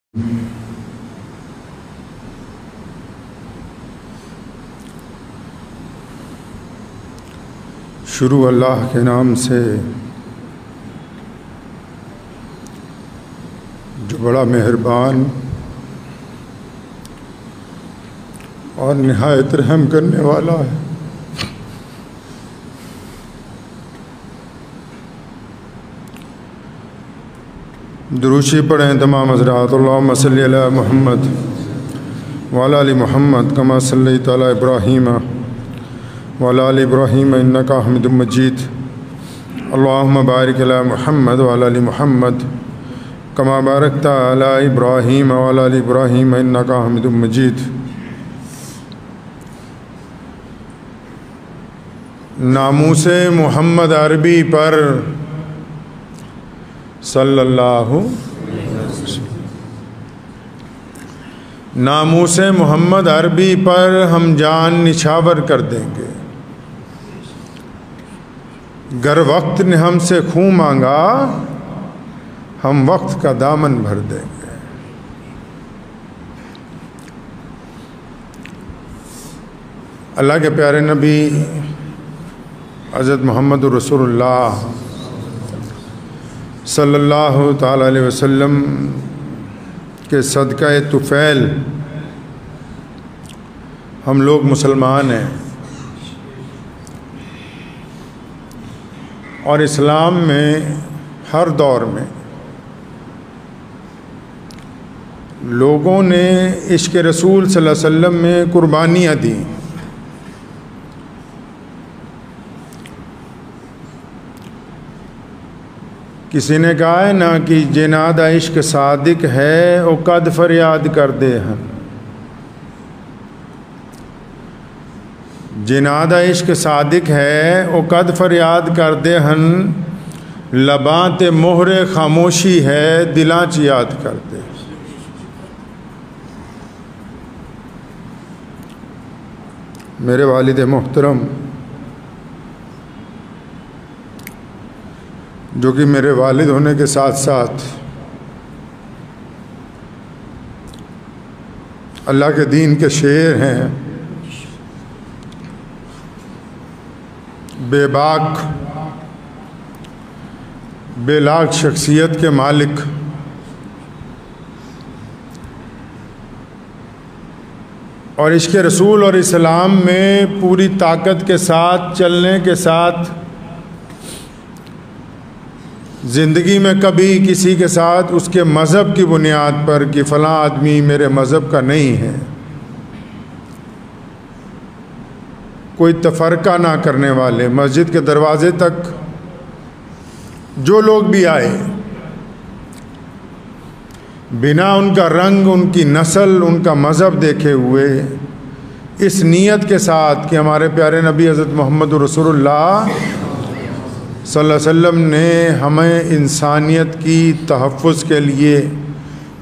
शुरू अल्लाह के नाम से जो बड़ा मेहरबान और निहायत रहम करने वाला है। दुरूशी पढ़ें तमाम हज़रात। अल्लाहुम्मा सल्लि अला मुहम्मद व अला आलि मुहम्मद कमा सल्लैता अला इब्राहीम व अला आलि इब्राहीम इन्नका हमीदुम मजीद। अल्लाहुम्मा बारिक अला मुहम्मद व अला आलि मुहम्मद कमा बारकता अला इब्राहीम व अला आलि इब्राहीम इन्नका हमीदुम मजीद। नामूसे मुहम्मद अरबी पर सल्लल्लाहु नामूसे मुहम्मद अरबी पर हम जान निछावर कर देंगे। गर वक्त ने हमसे खून मांगा हम वक्त का दामन भर देंगे। अल्लाह के प्यारे नबी हज़रत मोहम्मद रसूलुल्लाह सल्लल्लाहु ताला अलैहि वसल्लम के सदका तुफ़ैल हम लोग मुसलमान हैं और इस्लाम में हर दौर में लोगों ने इश्क़ रसूल सल्लल्लाहु अलैहि वसल्लम में कुर्बानियाँ दी। किसी ने कहा है ना कि जिनादा इश्क सादिक है वो कद फरियाद कर दे हन। जिनादा इश्क सादिक है वो कद फरियाद कर दे हन। लबां ते मोहरे खामोशी है दिलां च याद कर दे। मेरे वालिद मोहतरम जो कि मेरे वालिद होने के साथ साथ अल्लाह के दीन के शेर हैं, बेबाक बेलाग शख्सियत के मालिक और इश्क़ रसूल और इस्लाम में पूरी ताकत के साथ चलने के साथ ज़िंदगी में कभी किसी के साथ उसके मज़हब की बुनियाद पर कि फ़लाँ आदमी मेरे मज़हब का नहीं है कोई तफ़रक़ा ना करने वाले, मस्जिद के दरवाज़े तक जो लोग भी आए बिना उनका रंग, उनकी नस्ल, उनका मज़हब देखे हुए इस नीयत के साथ कि हमारे प्यारे नबी हज़रत मोहम्मद रसूलुल्लाह सल्लल्लाहु अलैहि वसल्लम ने हमें इंसानियत की तहफ़्फ़ुज़ के लिए,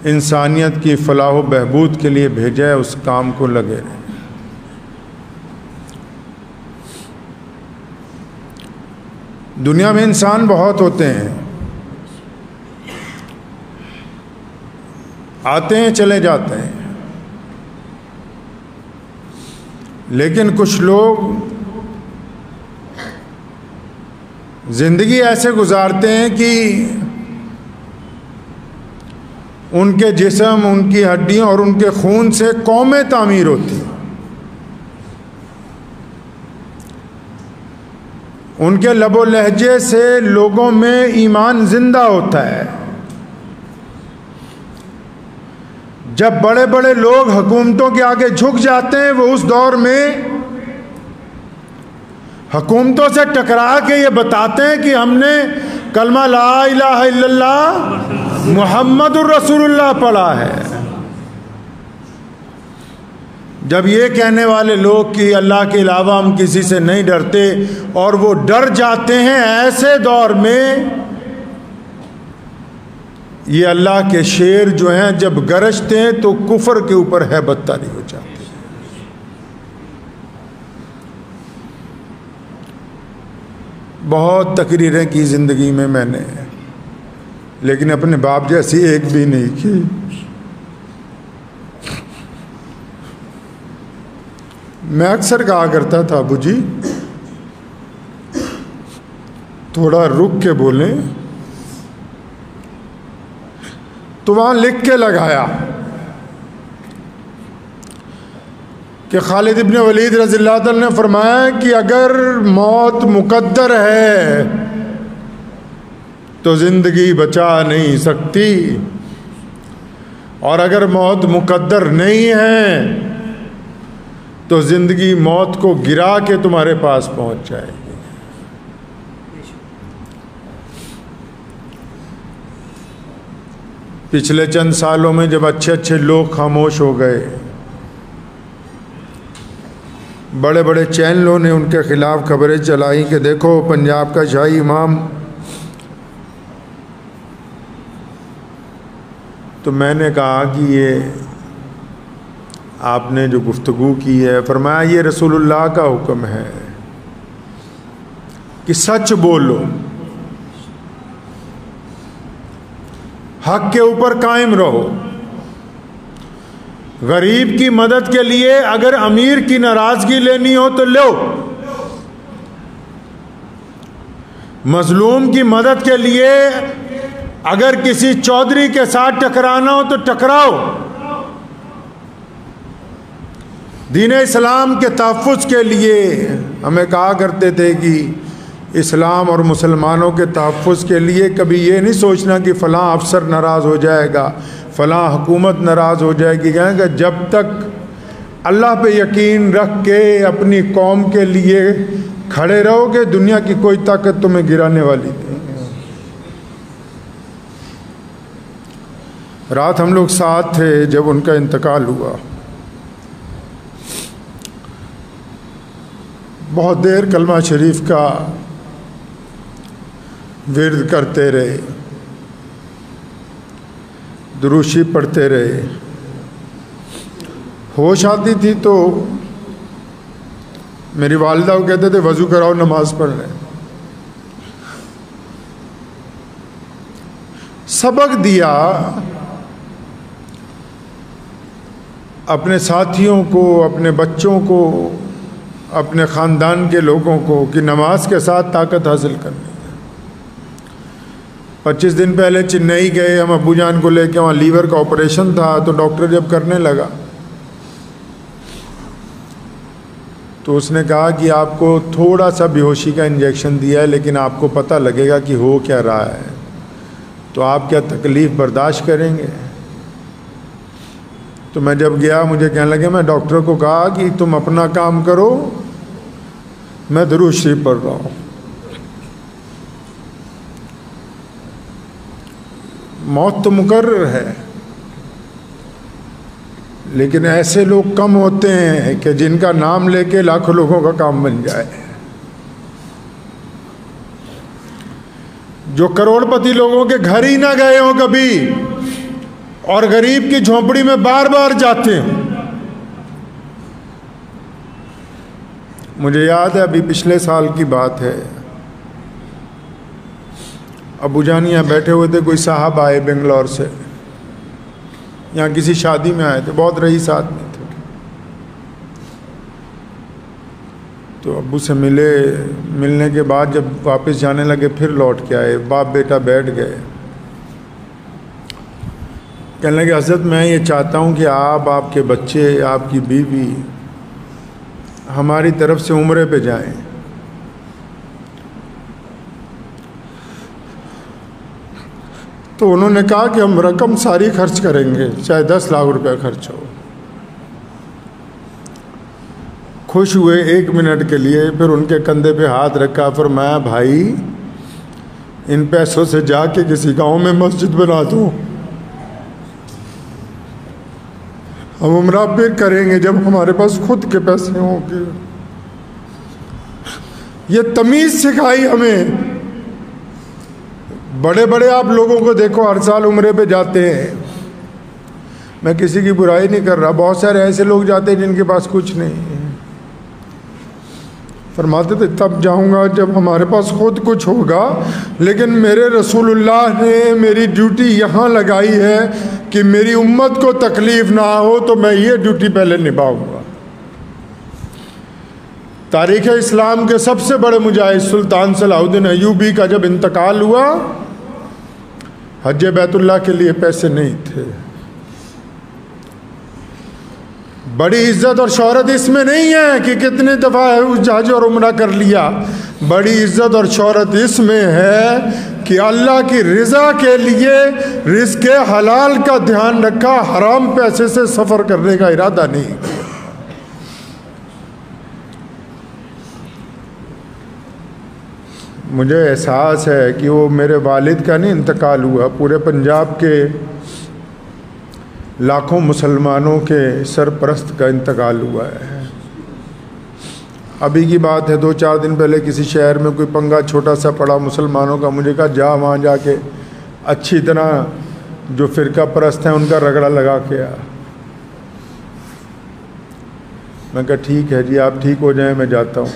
इंसानियत की फ़लाह व बहबूद के लिए भेजा है, उस काम को लगे रहे। दुनिया में इंसान बहुत होते हैं, आते हैं चले जाते हैं, लेकिन कुछ लोग ज़िंदगी ऐसे गुजारते हैं कि उनके जिस्म, उनकी हड्डियों और उनके खून से कौमें तामीर होती, उनके लबो लहजे से लोगों में ईमान जिंदा होता है। जब बड़े बड़े लोग हुकूमतों के आगे झुक जाते हैं, वो उस दौर में हुकूमतों से टकरा के ये बताते हैं कि हमने कलमा ला इलाहा इल्लल्लाह मुहम्मदुर रसूलुल्लाह पढ़ा है। जब ये कहने वाले लोग कि अल्लाह के अलावा हम किसी से नहीं डरते और वो डर जाते हैं, ऐसे दौर में ये अल्लाह के शेर जो हैं जब गरजते हैं तो कुफर के ऊपर हैबत तारी हो जाती है। बहुत तकरीरें की ज़िंदगी में मैंने, लेकिन अपने बाप जैसी एक भी नहीं की। मैं अक्सर कहा करता था, अबू जी थोड़ा रुक के बोलें, तो वहाँ लिख के लगाया कि खालिद इब्न वलीद रज़ियल्लाहु अन्हु ने फरमाया कि अगर मौत मुकद्दर है तो ज़िंदगी बचा नहीं सकती, और अगर मौत मुकद्दर नहीं है तो ज़िंदगी मौत को गिरा के तुम्हारे पास पहुंच जाएगी। पिछले चंद सालों में जब अच्छे अच्छे लोग खामोश हो गए, बड़े बड़े चैनलों ने उनके खिलाफ खबरें चलाई कि देखो पंजाब का शाही इमाम, तो मैंने कहा कि ये आपने जो गुफ्तगू की है, फरमाया ये रसूलुल्लाह का हुक्म है कि सच बोलो, हक के ऊपर कायम रहो। गरीब की मदद के लिए अगर अमीर की नाराजगी लेनी हो तो लो, मजलूम की मदद के लिए अगर किसी चौधरी के साथ टकराना हो तो टकराओ। दीन इस्लाम के तहफ़्फ़ुज़ के लिए हमें कहा करते थे कि इस्लाम और मुसलमानों के तहफ़्फ़ुज़ के लिए कभी ये नहीं सोचना कि फ़लाँ अफसर नाराज़ हो जाएगा, फ़लाँ हुकूमत नाराज़ हो जाएगी। कहेंगे जब तक अल्लाह पे यकीन रख के अपनी कौम के लिए खड़े रहोगे, दुनिया की कोई ताकत तुम्हें गिराने वाली नहीं। रात हम लोग साथ थे जब उनका इंतकाल हुआ, बहुत देर कलमा शरीफ का विर्द करते रहे, दुरूशी पढ़ते रहे। होश आती थी तो मेरी वालिदा वो कहते थे वज़ू कराओ नमाज पढ़ लें। सबक दिया अपने साथियों को, अपने बच्चों को, अपने ख़ानदान के लोगों को कि नमाज के साथ ताकत हासिल करनी है। 25 दिन पहले चेन्नई गए हम अब्बू जान को लेके, वहाँ लीवर का ऑपरेशन था, तो डॉक्टर जब करने लगा तो उसने कहा कि आपको थोड़ा सा बेहोशी का इंजेक्शन दिया है, लेकिन आपको पता लगेगा कि हो क्या रहा है, तो आप क्या तकलीफ़ बर्दाश्त करेंगे। तो मैं जब गया मुझे कहने लगे, मैं डॉक्टर को कहा कि तुम अपना काम करो, मैं दुरूद शरीफ पढ़ रहा हूँ। मौत तो मुकर्रर है, लेकिन ऐसे लोग कम होते हैं कि जिनका नाम लेके लाखों लोगों का काम बन जाए। जो करोड़पति लोगों के घर ही ना गए हों कभी, और गरीब की झोंपड़ी में बार बार जाते हैं। मुझे याद है अभी पिछले साल की बात है, अबू जान यहाँ बैठे हुए थे, कोई साहब आए बेंगलोर से, यहाँ किसी शादी में आए थे, बहुत रईस आदमी थे। तो अब्बू से मिलने के बाद जब वापस जाने लगे फिर लौट के आए, बाप बेटा बैठ गए। कहने लगे हज़रत मैं ये चाहता हूँ कि आप, आपके बच्चे, आपकी बीवी हमारी तरफ से उम्रे पे जाएं। तो उन्होंने कहा कि हम रकम सारी खर्च करेंगे, चाहे 10 लाख रुपया खर्च हो। खुश हुए 1 मिनट के लिए, फिर उनके कंधे पे हाथ रखा, फरमाया भाई इन पैसों से जाके किसी गांव में मस्जिद बना दो, हम उम्रा फिर करेंगे जब हमारे पास खुद के पैसे होंगे। ये तमीज़ सिखाई हमें। बड़े बड़े आप लोगों को देखो हर साल उम्रे पे जाते हैं, मैं किसी की बुराई नहीं कर रहा, बहुत सारे ऐसे लोग जाते हैं जिनके पास कुछ नहीं है। फरमाते थे तब जाऊंगा जब हमारे पास खुद कुछ होगा, लेकिन मेरे रसूलुल्लाह ने मेरी ड्यूटी यहाँ लगाई है कि मेरी उम्मत को तकलीफ़ ना हो, तो मैं ये ड्यूटी पहले निभाऊंगा। तारीख़ इस्लाम के सबसे बड़े मुजाहिद सुल्तान सलाहुद्दीन अय्यूबी का जब इंतकाल हुआ, हज बैतुल्लाह के लिए पैसे नहीं थे। बड़ी इज्जत और शोहरत इसमें नहीं है कि कितनी दफ़ा उस हज और उम्रा कर लिया। बड़ी इज्जत और शोहरत इसमें है कि अल्लाह की रज़ा के लिए रिज़्क़ हलाल का ध्यान रखा, हराम पैसे से सफ़र करने का इरादा नहीं। मुझे एहसास है कि वो मेरे वालिद का नहीं इंतकाल हुआ, पूरे पंजाब के लाखों मुसलमानों के सरपरस्त का इंतकाल हुआ है। अभी की बात है, 2-4 दिन पहले किसी शहर में कोई पंगा छोटा सा पड़ा मुसलमानों का। मुझे कहा जा वहाँ जाके अच्छी तरह जो फ़िरका परस्त हैं उनका रगड़ा लगा के आ। मैं कहा ठीक है जी, आप ठीक हो जाएं, मैं जाता हूँ।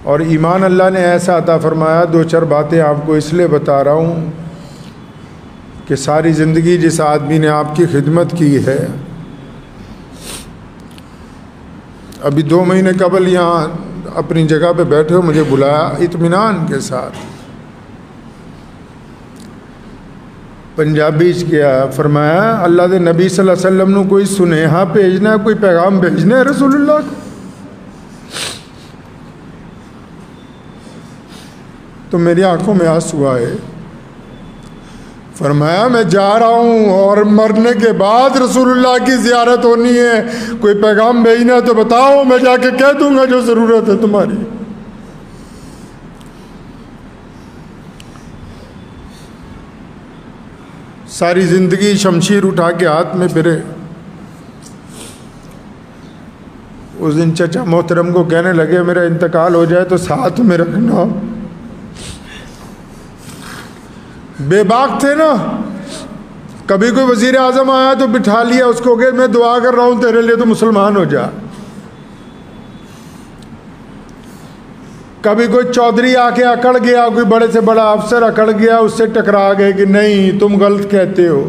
और ईमान अल्लाह ने ऐसा अता फरमाया। 2-4 बातें आपको इसलिए बता रहा हूँ कि सारी ज़िंदगी जिस आदमी ने आपकी खिदमत की है, अभी 2 महीने कबल यहाँ अपनी जगह पे बैठे हो, मुझे बुलाया इत्मीनान के साथ, पंजाबी किया, फरमाया अल्लाह के नबी सल्लल्लाहु अलैहि वसल्लम ने कोई सुनेहा भेजना है, कोई पैगाम भेजना है रसूलुल्लाह को। तो मेरी आंखों में आंसू आए। फरमाया मैं जा रहा हूँ और मरने के बाद रसूलुल्लाह की ज़ियारत होनी है, कोई पैगाम भेजना है तो बताओ, मैं जाके कह दूंगा जो ज़रूरत है तुम्हारी। सारी ज़िंदगी शमशीर उठा के हाथ में फिरे। उस दिन चचा मोहतरम को कहने लगे मेरा इंतकाल हो जाए तो साथ में रखना। बेबाक थे ना, कभी कोई वजीर आजम आया तो बिठा लिया उसको, कहे मैं दुआ कर रहा हूँ तेरे लिए, तो मुसलमान हो जा। कभी कोई चौधरी आके अकड़ गया, कोई बड़े से बड़ा अफसर अकड़ गया, उससे टकरा गए कि नहीं तुम गलत कहते हो।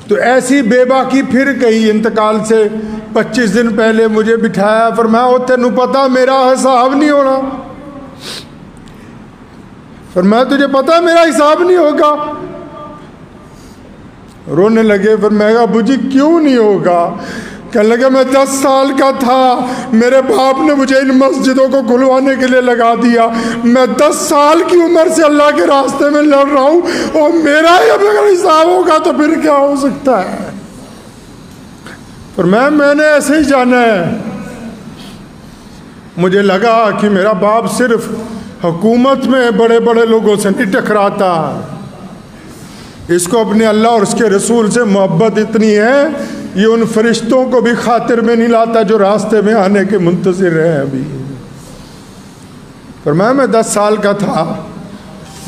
तो ऐसी बेबाकी फिर कही। इंतकाल से 25 दिन पहले मुझे बिठाया, फरमाया ओ तेनू पता मेरा हिसाब नहीं होना। फरमाया तुझे पता मेरा हिसाब नहीं होगा। रोने लगे। फिर मैं कहा अबू जी क्यों नहीं होगा? कहने लगे मैं 10 साल का था, मेरे बाप ने मुझे इन मस्जिदों को खुलवाने के लिए लगा दिया। मैं 10 साल की उम्र से अल्लाह के रास्ते में लड़ रहा हूँ और मेरा ही अगर हिसाब होगा तो फिर क्या हो सकता है? पर मैंने ऐसे ही जाना है। मुझे लगा कि मेरा बाप सिर्फ हुकूमत में बड़े बड़े लोगों से नहीं टकराता, इसको अपने अल्लाह और उसके रसूल से मोहब्बत इतनी है ये उन फरिश्तों को भी खातिर में नहीं लाता जो रास्ते में आने के मुंतज़िर हैं अभी। पर मैं 10 साल का था,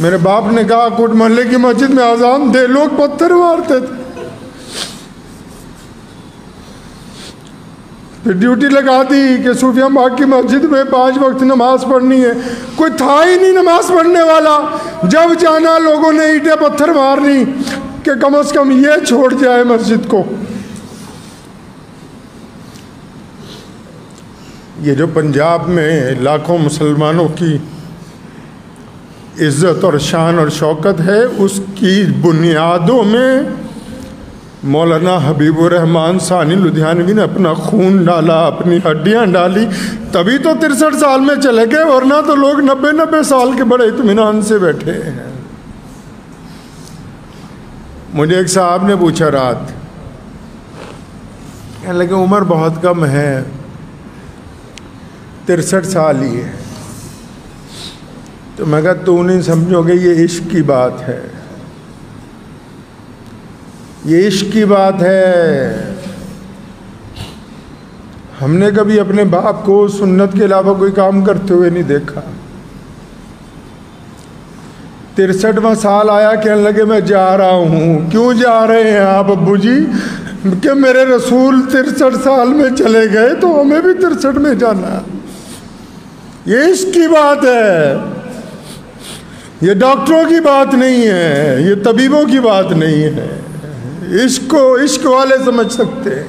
मेरे बाप ने कहा कोट मोहल्ले की मस्जिद में अजान दे, लोग पत्थर मारते थे। फिर ड्यूटी लगा दी कि सूफिया बाग की मस्जिद में 5 वक्त नमाज पढ़नी है। कोई था ही नहीं नमाज पढ़ने वाला। जब जाना लोगों ने ईंटें पत्थर मारनी कि कम से कम ये छोड़ जाए मस्जिद को। ये जो पंजाब में लाखों मुसलमानों की इज़्ज़त और शान और शौकत है, उसकी बुनियादों में मौलाना हबीबुर रहमान सानी लुधियानवी ने अपना खून डाला, अपनी हड्डियां डाली, तभी तो 63 साल में चले गए, वरना तो लोग 90-90 साल के बड़े इत्मीनान से बैठे हैं। मुझे एक साहब ने पूछा रात, कहने लगे उम्र बहुत कम है, 63 साल ही है। तो मैं कहा तू नहीं समझोगे, ये इश्क की बात है, ये इश्क की बात है। हमने कभी अपने बाप को सुन्नत के अलावा कोई काम करते हुए नहीं देखा। 63वां साल आया, कहने लगे मैं जा रहा हूँ। क्यों जा रहे हैं आप अब्बू जी? कि मेरे रसूल 63 साल में चले गए तो हमें भी 63 में जाना। ये इश्क की बात है, ये डॉक्टरों की बात नहीं है, ये तबीबों की बात नहीं है। इश्क को इश्क वाले समझ सकते हैं।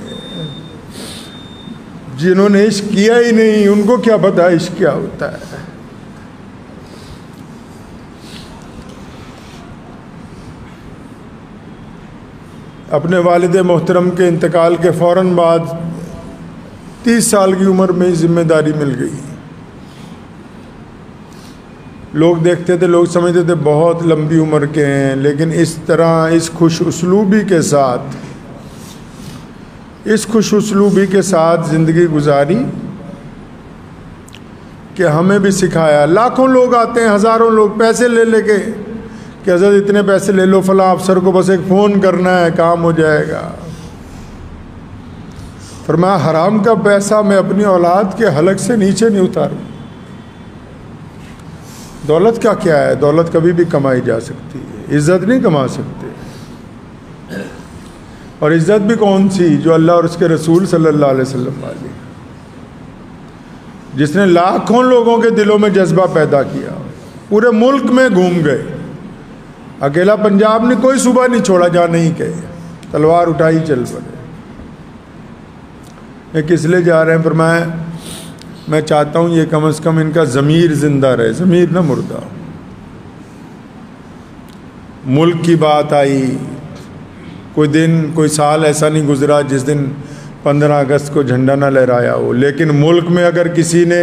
जिन्होंने इश्क किया ही नहीं उनको क्या पता इश्क क्या होता है। अपने वालिद मोहतरम के इंतकाल के फ़ौरन बाद 30 साल की उम्र में ही जिम्मेदारी मिल गई। लोग देखते थे, लोग समझते थे बहुत लंबी उम्र के हैं, लेकिन इस तरह इस खुश उसलूबी के साथ ज़िंदगी गुजारी कि हमें भी सिखाया। लाखों लोग आते हैं, हज़ारों लोग पैसे ले लेके कि हज़रत इतने पैसे ले लो, फला अफसर को बस एक फ़ोन करना है, काम हो जाएगा। फरमाया हराम का पैसा मैं अपनी औलाद के हलक से नीचे नहीं उतारूं। दौलत का क्या है, दौलत कभी भी कमाई जा सकती है, इज़्ज़त नहीं कमा सकते। और इज़्ज़त भी कौन सी, जो अल्लाह और उसके रसूल सल्लल्लाहु अलैहि वसल्लम वाली, जिसने लाखों लोगों के दिलों में जज्बा पैदा किया, पूरे मुल्क में घूम गए, अकेला पंजाब ने कोई सूबा नहीं छोड़ा जहाँ नहीं गए, तलवार उठाई चल पड़े। ये किस लिए जा रहे हैं? फरमाया मैं चाहता हूँ ये कम से कम इनका ज़मीर ज़िंदा रहे, ज़मीर ना मुर्दा। मुल्क की बात आई, कोई दिन कोई साल ऐसा नहीं गुजरा जिस दिन 15 अगस्त को झंडा ना लहराया हो। लेकिन मुल्क में अगर किसी ने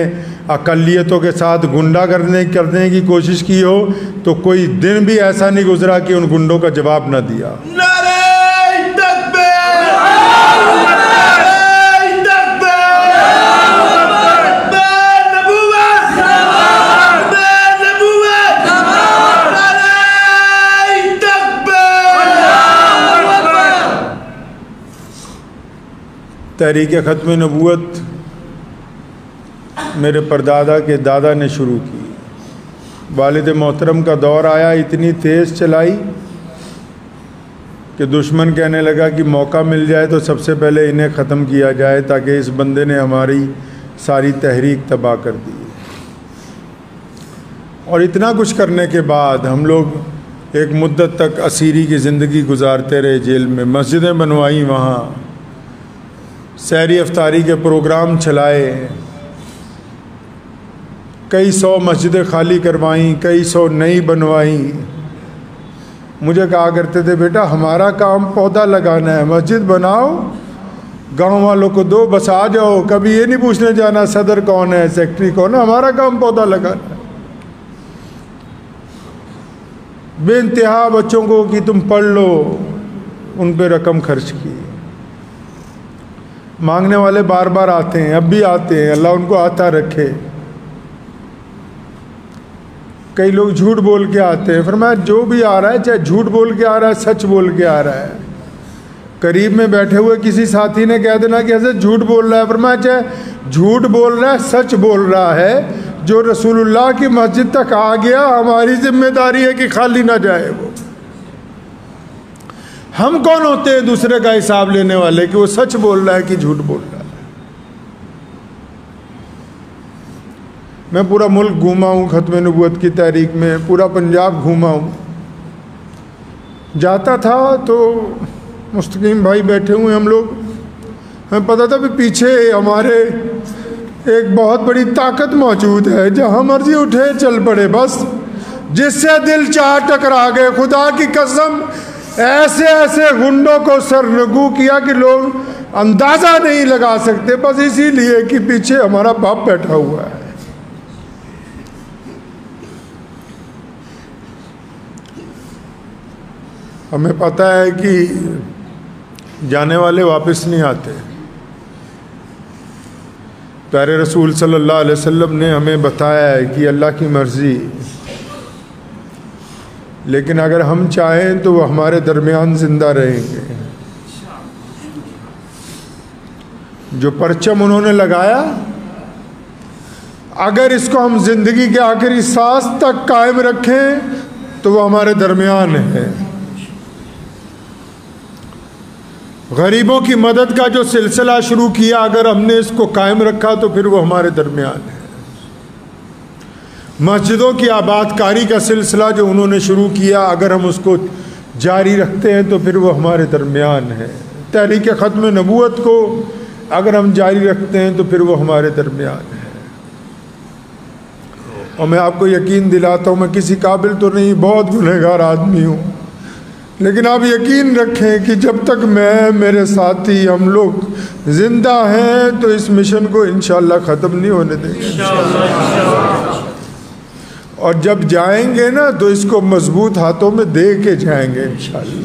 अक़लियतों के साथ गुंडा करने की कोशिश की हो तो कोई दिन भी ऐसा नहीं गुजरा कि उन गुंडों का जवाब ना दिया। तहरीक ख़त्म नबूवत मेरे परदादा के दादा ने शुरू की। वालिद मोहतरम का दौर आया, इतनी तेज़ चलाई कि दुश्मन कहने लगा कि मौका मिल जाए तो सबसे पहले इन्हें ख़त्म किया जाए, ताकि इस बंदे ने हमारी सारी तहरीक तबाह कर दी। और इतना कुछ करने के बाद हम लोग एक मुद्दत तक असीरी की ज़िंदगी गुजारते रहे जेल में। मस्जिदें बनवाई, वहाँ सहरी अफ्तारी के प्रोग्राम चलाए, कई 100 मस्जिदें खाली करवाईं, कई 100 नई बनवाई। मुझे कहा करते थे बेटा हमारा काम पौधा लगाना है, मस्जिद बनाओ, गांव वालों को दो, बस आ जाओ, कभी ये नहीं पूछने जाना सदर कौन है, सेक्रेटरी कौन है, हमारा काम पौधा लगाना है। बेइंतहा बच्चों को कि तुम पढ़ लो, उन पे रकम खर्च की। मांगने वाले बार बार आते हैं, अब भी आते हैं, अल्लाह उनको आता रखे। कई लोग झूठ बोल के आते हैं, फरमाया जो भी आ रहा है, चाहे झूठ बोल के आ रहा है, सच बोल के आ रहा है। करीब में बैठे हुए किसी साथी ने कह देना कि हज़रत झूठ बोल रहा है, फरमाया चाहे झूठ बोल रहा है, सच बोल रहा है, जो रसूलुल्लाह की मस्जिद तक आ गया हमारी जिम्मेदारी है कि खाली ना जाए वो। हम कौन होते हैं दूसरे का हिसाब लेने वाले कि वो सच बोल रहा है कि झूठ बोल रहा है। मैं पूरा मुल्क घूमा हूँ ख़त्म नबूवत की तहरीक में, पूरा पंजाब घूमा हूँ। जाता था तो मुस्तकीम भाई बैठे हुए हम लोग, हमें पता था भी पीछे हमारे एक बहुत बड़ी ताकत मौजूद है, जहाँ मर्जी उठे चल पड़े, बस जिससे दिल चाह टकरा गए। खुदा की कसम ऐसे ऐसे गुंडों को सरनगू किया कि लोग अंदाज़ा नहीं लगा सकते, बस इसीलिए कि पीछे हमारा बाप बैठा हुआ है। हमें पता है कि जाने वाले वापस नहीं आते। प्यारे रसूल सल्लल्लाहु अलैहि वसल्लम ने हमें बताया है कि अल्लाह की मर्ज़ी, लेकिन अगर हम चाहें तो वो हमारे दरमियान ज़िंदा रहेंगे। जो परचम उन्होंने लगाया, अगर इसको हम ज़िंदगी के आखिरी सांस तक कायम रखें तो वो हमारे दरमियान है। गरीबों की मदद का जो सिलसिला शुरू किया, अगर हमने इसको कायम रखा तो फिर वो हमारे दरमियान है। मस्जिदों की आबादकारी का सिलसिला जो उन्होंने शुरू किया, अगर हम उसको जारी रखते हैं तो फिर वो हमारे दरमियान है। तहरीक ख़त्म नबूवत को अगर हम जारी रखते हैं तो फिर वो हमारे दरमियान है। और मैं आपको यकीन दिलाता हूँ, मैं किसी काबिल तो नहीं, बहुत गुनहगार आदमी हूँ, लेकिन आप यकीन रखें कि जब तक मैं, मेरे साथी, हम लोग जिंदा हैं तो इस मिशन को इंशाअल्लाह ख़त्म नहीं होने देंगे। और जब जाएंगे ना तो इसको मजबूत हाथों में दे के जाएंगे इंशाअल्लाह।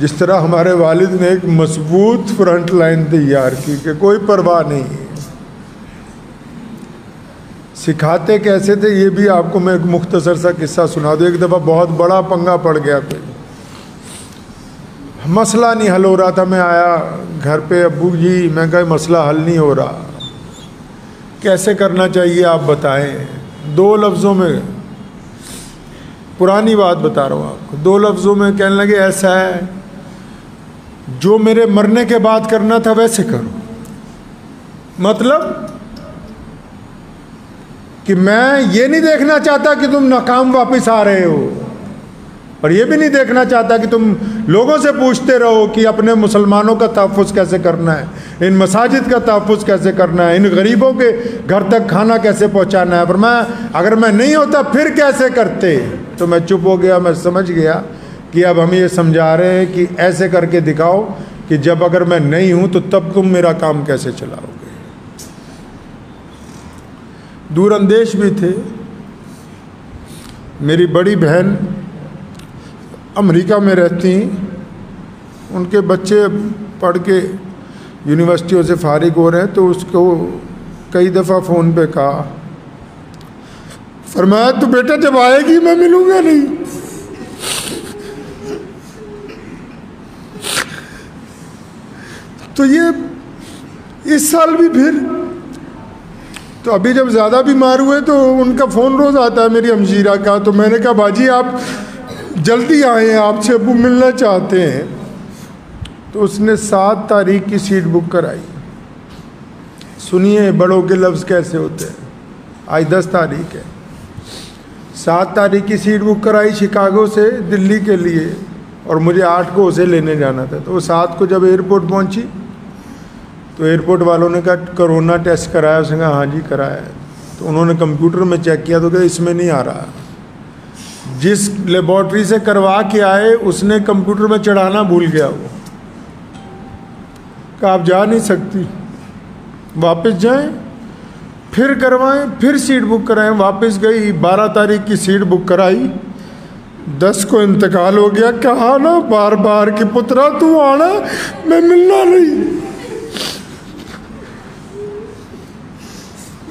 जिस तरह हमारे वालिद ने एक मजबूत फ्रंट लाइन तैयार की कि कोई परवाह नहीं है। सिखाते कैसे थे ये भी आपको मैं एक मुख्तसर सा किस्सा सुना दूँ। एक दफ़ा बहुत बड़ा पंगा पड़ गया, कोई मसला नहीं हल हो रहा था। मैं आया घर पे, अब्बू जी मैं कहा मसला हल नहीं हो रहा, कैसे करना चाहिए आप बताएं। 2 लफ्ज़ों में, पुरानी बात बता रहा हूँ आपको, 2 लफ्ज़ों में कहने लगे ऐसा है, जो मेरे मरने के बाद करना था वैसे करो। मतलब कि मैं ये नहीं देखना चाहता कि तुम नाकाम वापस आ रहे हो, और ये भी नहीं देखना चाहता कि तुम लोगों से पूछते रहो कि अपने मुसलमानों का तहफ़्फ़ुज़ कैसे करना है, इन मसाजिद का तहफ़्फ़ुज़ कैसे करना है, इन गरीबों के घर तक खाना कैसे पहुंचाना है। पर मैं, अगर मैं नहीं होता फिर कैसे करते। तो मैं चुप हो गया। मैं समझ गया कि अब हम ये समझा रहे हैं कि ऐसे करके दिखाओ कि जब अगर मैं नहीं हूँ तो तब तुम मेरा काम कैसे चलाओगे। दूर अंदेश भी थे। मेरी बड़ी बहन अमेरिका में रहती, उनके बच्चे पढ़ के यूनिवर्सिटियों से फारिग हो रहे हैं, तो उसको कई दफ़ा फ़ोन पे कहा, फरमाया तो बेटा जब आएगी मैं मिलूँगा नहीं। तो ये इस साल भी फिर, तो अभी जब ज़्यादा बीमार हुए तो उनका फ़ोन रोज़ आता है मेरी हमशीरा का। तो मैंने कहा बाजी आप जल्दी आए, आपसे अब्बू मिलना चाहते हैं। तो उसने 7 तारीख की सीट बुक कराई। सुनिए बड़ों के लफ्ज़ कैसे होते हैं। आज 10 तारीख है, 7 तारीख की सीट बुक कराई शिकागो से दिल्ली के लिए, और मुझे 8 को उसे लेने जाना था। तो वो 7 को जब एयरपोर्ट पहुंची तो एयरपोर्ट वालों ने कहा कोरोना टेस्ट कराया। उसने कहा हाँ जी कराया है। तो उन्होंने कंप्यूटर में चेक किया तो कहा इसमें नहीं आ रहा। जिस लेबॉर्ट्री से करवा के आए उसने कंप्यूटर में चढ़ाना भूल गया। वो कहा आप जा नहीं सकती, वापस जाएं, फिर करवाएं, फिर सीट बुक कराएं। वापस गई, 12 तारीख की सीट बुक कराई, 10 को इंतकाल हो गया। कहा ना बार बार कि पुत्रा तू आना, मैं मिलना नहीं।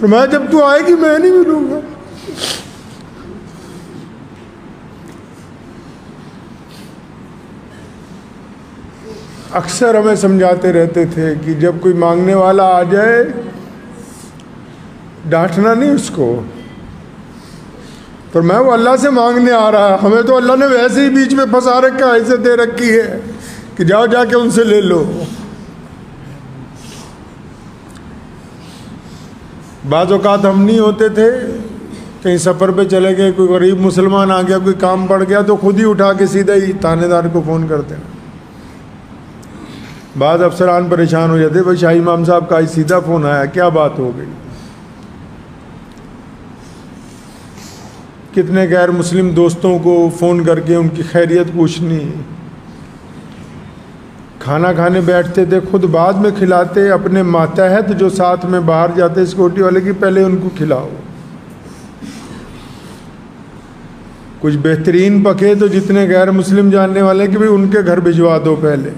मैं जब तू आएगी मैं नहीं मिलूंगा। अक्सर हमें समझाते रहते थे कि जब कोई मांगने वाला आ जाए डांटना नहीं उसको। पर मैं वो अल्लाह से मांगने आ रहा है, हमें तो अल्लाह ने वैसे ही बीच में फंसा रखा, ऐसे दे रखी है कि जाओ जाके उनसे ले लो। बाज़ औक़ात हम नहीं होते थे, कहीं सफ़र पे चले गए, कोई गरीब मुसलमान आ गया, कोई काम पड़ गया तो खुद ही उठा के सीधा ही थानेदार को फ़ोन करते हैं। बाद अफसरान परेशान हो जाते, भाई शाही इमाम साहब का आज सीधा फ़ोन आया, क्या बात हो गई। कितने गैर मुस्लिम दोस्तों को फ़ोन करके उनकी खैरियत पूछनी। खाना खाने बैठते थे, खुद बाद में खिलाते, अपने मातहत जो साथ में बाहर जाते सिक्योरिटी वाले की पहले उनको खिलाओ। कुछ बेहतरीन पके तो जितने गैर मुस्लिम जानने वाले कि भाई उनके घर भिजवा दो पहले।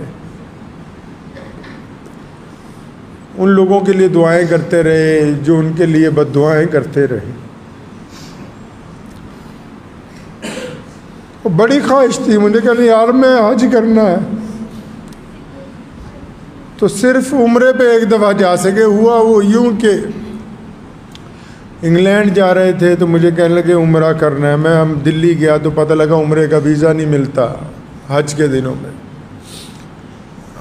उन लोगों के लिए दुआएं करते रहे जो उनके लिए बद्दुआएं करते रहे। बड़ी ख्वाहिश थी मुझे, कहने यार मैं हज करना है। तो सिर्फ उम्रे पे एक दफ़ा जा सके। हुआ वो यूं कि इंग्लैंड जा रहे थे तो मुझे कहने लगे उम्रा करना है। मैं हम दिल्ली गया तो पता लगा उम्रे का वीज़ा नहीं मिलता हज के दिनों में।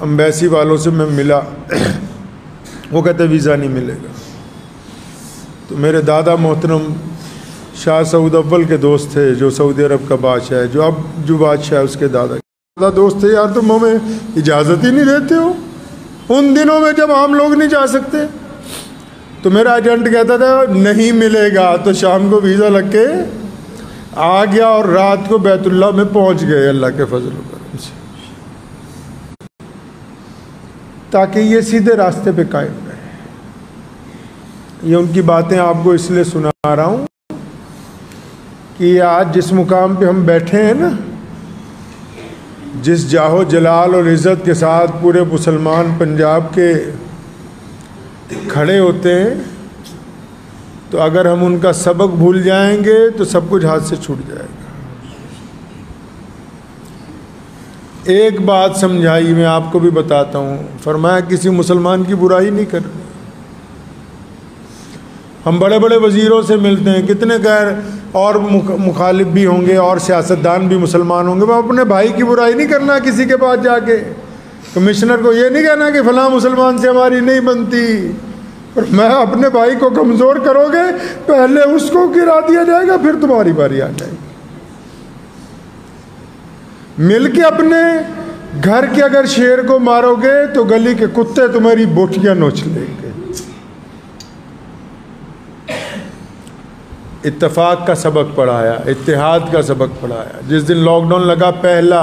अम्बेसी वालों से मैं मिला, वो कहते वीज़ा नहीं मिलेगा। तो मेरे दादा मोहतरम शाह सऊद अव्वल के दोस्त थे जो सऊदी अरब का बादशाह है, जो अब जो बादशाह है उसके दादा दोस्त थे। यार तुम हमें इजाज़त ही नहीं देते हो, उन दिनों में जब आम लोग नहीं जा सकते, तो मेरा एजेंट कहता था नहीं मिलेगा, तो शाम को वीज़ा लग के आ गया और रात को बैतुल्लाह में पहुंच गए अल्लाह के फजल करम से, ताकि ये सीधे रास्ते पे कायम रहे। ये उनकी बातें आपको इसलिए सुना रहा हूँ कि आज जिस मुकाम पे हम बैठे हैं ना, जिस जाहो जलाल और इज़्ज़त के साथ पूरे मुसलमान पंजाब के खड़े होते हैं, तो अगर हम उनका सबक भूल जाएंगे तो सब कुछ हाथ से छूट जाएगा। एक बात समझाई, मैं आपको भी बताता हूँ। फरमाया किसी मुसलमान की बुराई नहीं करनी। हम बड़े बड़े वज़ीरों से मिलते हैं, कितने गैर और मुखालिफ भी होंगे और सियासतदान भी मुसलमान होंगे, वो अपने भाई की बुराई नहीं करना किसी के पास जाके। कमिश्नर को ये नहीं कहना कि फ़लाँ मुसलमान से हमारी नहीं बनती, और मैं अपने भाई को कमज़ोर करोगे, पहले उसको गिरा दिया जाएगा, फिर तुम्हारी बारी आ जाएगी। मिल के अपने घर के अगर शेर को मारोगे तो गली के कुत्ते तुम्हारी बोटियां नोच लेंगे। इत्तेफाक का सबक पढ़ाया, इत्तेहाद का सबक पढ़ाया। जिस दिन लॉकडाउन लगा पहला,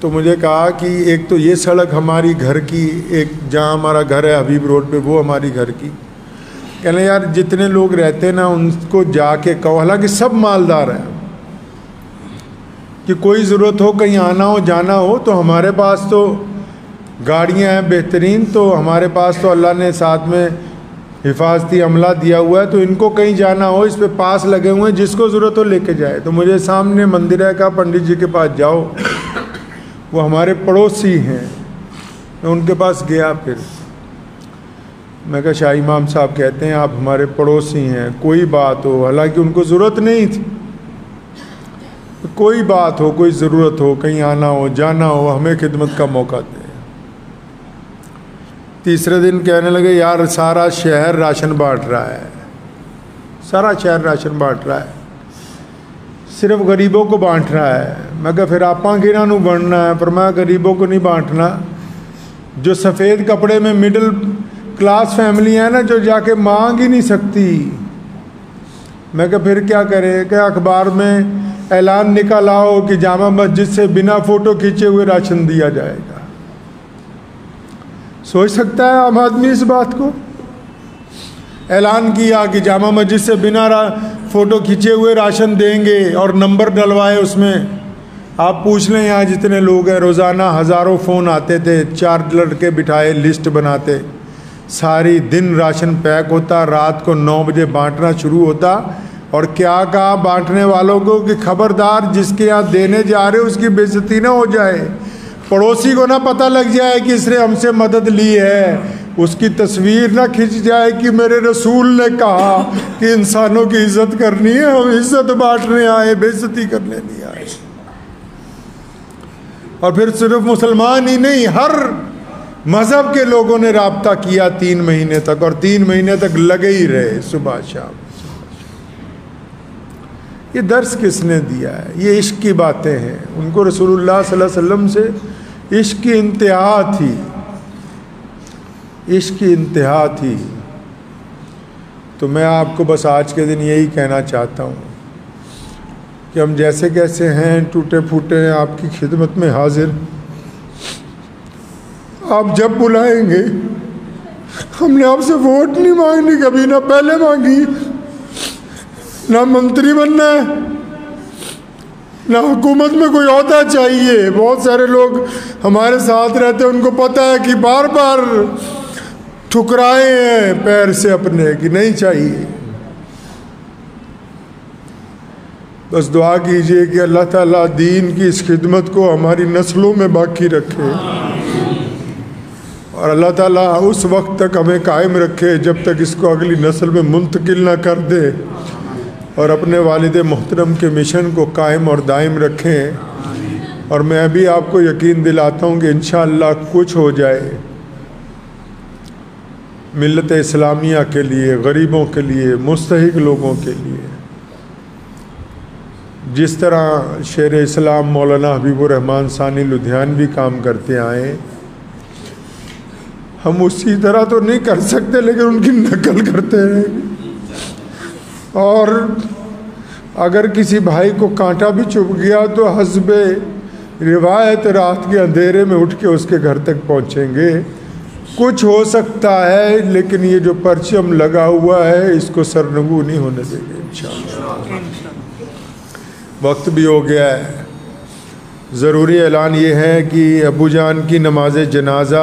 तो मुझे कहा कि एक तो ये सड़क हमारी घर की, एक जहाँ हमारा घर है हबीब रोड पे, वो हमारी घर की। कहने यार जितने लोग रहते हैं ना उनको जाके कहो, हालांकि सब मालदार हैं, कि कोई ज़रूरत हो कहीं आना हो जाना हो तो हमारे पास तो गाड़ियाँ हैं बेहतरीन, तो हमारे पास तो अल्लाह ने साथ में हिफाजती अमला दिया हुआ है, तो इनको कहीं जाना हो इस पे पास लगे हुए हैं, जिसको ज़रूरत हो लेके जाए। तो मुझे सामने मंदिर है, कहा पंडित जी के पास जाओ, वो हमारे पड़ोसी हैं। मैं उनके पास गया, फिर मैं कहा शाह इमाम साहब कहते हैं आप हमारे पड़ोसी हैं, कोई बात हो, हालांकि उनको ज़रूरत नहीं थी, कोई बात हो, कोई ज़रूरत हो, कहीं आना हो जाना हो, हमें खिदमत का मौका दें। तीसरे दिन कहने लगे यार सारा शहर राशन बांट रहा है, सारा शहर राशन बांट रहा है, सिर्फ गरीबों को बांट रहा है। मैं कहा फिर आपा किना नू बनना है? पर मैं गरीबों को नहीं बांटना, जो सफ़ेद कपड़े में मिडिल क्लास फैमिली है ना, जो जाके मांग ही नहीं सकती। मैं कहा फिर क्या करें? क्या अखबार में ऐलान निकाला हो कि जामा मस्जिद से बिना फ़ोटो खींचे हुए राशन दिया जाएगा। सोच सकता है आम आदमी इस बात को? ऐलान किया कि जामा मस्जिद से बिना फ़ोटो खींचे हुए राशन देंगे और नंबर डलवाए उसमें। आप पूछ लें यहाँ जितने लोग हैं, रोज़ाना हज़ारों फ़ोन आते थे, 4 लड़के बिठाए लिस्ट बनाते, सारी दिन राशन पैक होता, रात को 9 बजे बांटना शुरू होता। और क्या कहा बांटने वालों को कि खबरदार जिसके यहाँ देने जा रहे हो उसकी बेइज्जती ना हो जाए, पड़ोसी को ना पता लग जाए कि इसने हमसे मदद ली है, उसकी तस्वीर ना खिंच जाए कि मेरे रसूल ने कहा कि इंसानों की इज्जत करनी है, हम इज्जत बांटने आए, बेइज्जती करने नहीं आए। और फिर सिर्फ मुसलमान ही नहीं, हर मज़हब के लोगों ने राब्ता किया 3 महीने तक, और 3 महीने तक लगे ही रहे सुबह शाम। ये दर्स किसने दिया है? ये इश्क की बातें हैं। उनको रसूलुल्लाह सल्लल्लाहु अलैहि वसल्लम से इश्क की इंतहा थी, इश्क की इंतहा थी। तो मैं आपको बस आज के दिन यही कहना चाहता हूँ कि हम जैसे कैसे हैं, टूटे फूटे हैं, आपकी खिदमत में हाजिर। आप जब बुलाएंगे, हमने आपसे वोट नहीं मांगनी कभी, ना पहले मांगी, ना मंत्री बनना है, ना हुकूमत में कोई ओहदा चाहिए। बहुत सारे लोग हमारे साथ रहते हैं, उनको पता है कि बार बार ठुकराए हैं पैर से अपने कि नहीं चाहिए। बस दुआ कीजिए कि अल्लाह ताला दीन की इस खिदमत को हमारी नस्लों में बाकी रखे, और अल्लाह ताला उस वक्त तक हमें कायम रखे जब तक इसको अगली नस्ल में मुंतकिल ना कर दे, और अपने वालिद मोहतरम के मिशन को कायम और दायम रखें। और मैं भी आपको यकीन दिलाता हूँ कि इंशाअल्लाह कुछ हो जाए मिल्लत इस्लामिया के लिए, गरीबों के लिए, मुस्तहिक लोगों के लिए, जिस तरह शेर इस्लाम मौलाना हबीबुर रहमान सानी लुधियानवी काम करते आए, हम उसी तरह तो नहीं कर सकते लेकिन उनकी नकल करते रहेंगे। और अगर किसी भाई को कांटा भी चुभ गया तो हस्बे रिवायत रात के अंधेरे में उठ के उसके घर तक पहुंचेंगे। कुछ हो सकता है लेकिन ये जो परचम लगा हुआ है इसको सरनगू नहीं होने देंगे इंशाअल्लाह। वक्त भी हो गया है। ज़रूरी ऐलान ये है कि अबू जान की नमाज जनाजा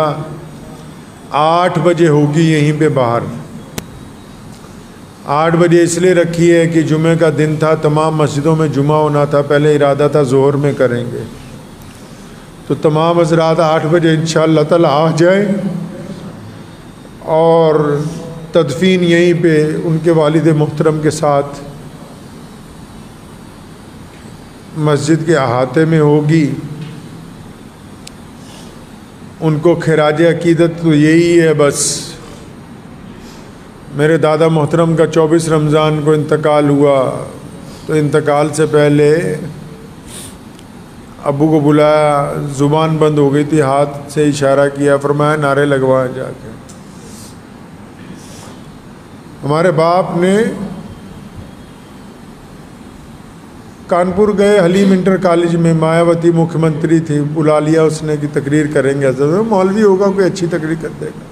8 बजे होगी यहीं पे बाहर। 8 बजे इसलिए रखी है कि जुमे का दिन था, तमाम मस्जिदों में जुमा होना था। पहले इरादा था ज़ोहर में करेंगे, तो तमाम हज़रात 8 बजे इंशाअल्लाह ताला आ जाए और तदफीन यहीं पे उनके वालिद मोहतरम के साथ मस्जिद के अहाते में होगी। उनको खिराज अकीदत तो यही है बस। मेरे दादा मोहतरम का 24 रमज़ान को इंतकाल हुआ, तो इंतकाल से पहले अबू को बुलाया, ज़ुबान बंद हो गई थी, हाथ से इशारा किया, फरमाया नारे लगवाएं जाके। हमारे बाप ने कानपुर गए, हलीम इंटर कॉलेज में मायावती मुख्यमंत्री थी, बुला लिया उसने कि तकरीर करेंगे। हज़रत मौलवी होगा कोई अच्छी तकरीर कर देगा।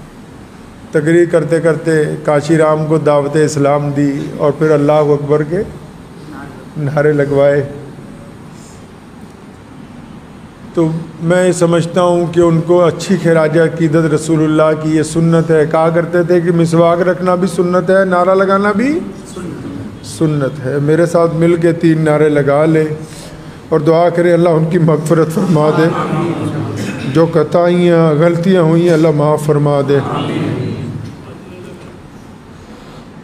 तकरीर करते करते काशी राम को दावत इस्लाम दी और फिर अल्लाह अकबर के नारे लगवाए। तो मैं समझता हूँ कि उनको अच्छी खिराज अकीदत रसूलुल्लाह की ये सुन्नत है। कहा करते थे कि मिसवाक रखना भी सुन्नत है, नारा लगाना भी सुन्नत है। मेरे साथ मिल के 3 नारे लगा ले और दुआ करें अल्लाह उनकी मग़फ़िरत फरमा दे, जो कताइयाँ गलतियाँ हुई अल्लाह माफ़ फरमा दे।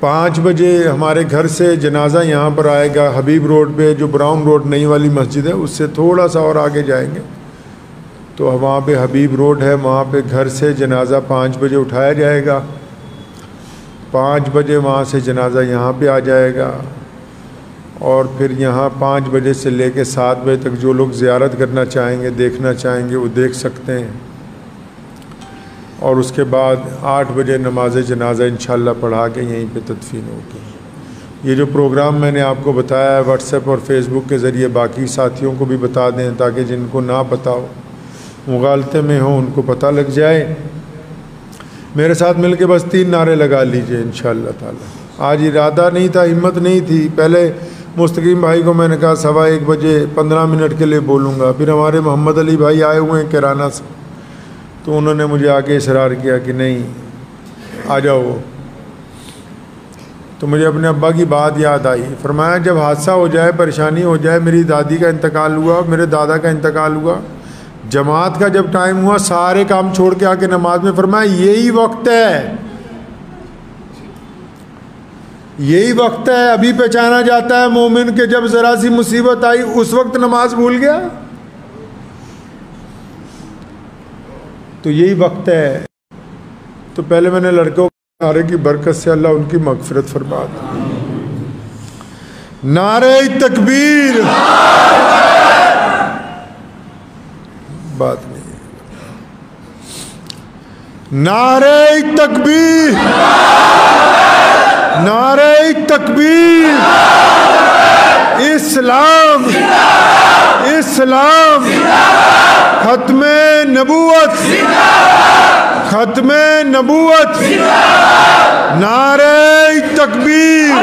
5 बजे हमारे घर से जनाजा यहाँ पर आएगा, हबीब रोड पे, जो ब्राउन रोड नई वाली मस्जिद है उससे थोड़ा सा और आगे जाएंगे तो वहाँ पे हबीब रोड है, वहाँ पे घर से जनाजा 5 बजे उठाया जाएगा। 5 बजे वहाँ से जनाजा यहाँ पे आ जाएगा और फिर यहाँ 5 बजे से लेके 7 बजे तक जो लोग ज़ियारत करना चाहेंगे, देखना चाहेंगे, वो देख सकते हैं। और उसके बाद 8 बजे नमाज जनाजा इंशाअल्लाह पढ़ा के यहीं पे तदफीन होगी। ये जो प्रोग्राम मैंने आपको बताया है व्हाट्सएप और फेसबुक के ज़रिए बाकी साथियों को भी बता दें, ताकि जिनको ना पता हो, मुगालते में हो, उनको पता लग जाए। मेरे साथ मिल के बस 3 नारे लगा लीजिए इंशाअल्लाह ताला। आज इरादा नहीं था, हिम्मत नहीं थी। पहले मुस्तकीम भाई को मैंने कहा 1:15 बजे 15 मिनट के लिए बोलूँगा। फिर हमारे मोहम्मद अली भाई आए हुए हैं किराना से, तो उन्होंने मुझे आके इसरार किया कि नहीं आ जाओ। तो मुझे अपने अब्बा की बात याद आई। फरमाया जब हादसा हो जाए, परेशानी हो जाए, मेरी दादी का इंतकाल हुआ, मेरे दादा का इंतकाल हुआ, जमात का जब टाइम हुआ, सारे काम छोड़ के आके नमाज में फरमाया यही वक्त है, यही वक्त है। अभी पहचाना जाता है मोमिन के जब ज़रा सी मुसीबत आई उस वक्त नमाज भूल गया, तो यही वक्त है। तो पहले मैंने लड़कों के नारे की बरकत से अल्लाह उनकी मग़फ़िरत फरमा दे। नारे तकबीर, बात नहीं, नारे तकबीर, नारे तकबीर, इस्लाम, इस्लाम, खत्मे नबूवत, खत्मे नबूवत, नारे तकबीर।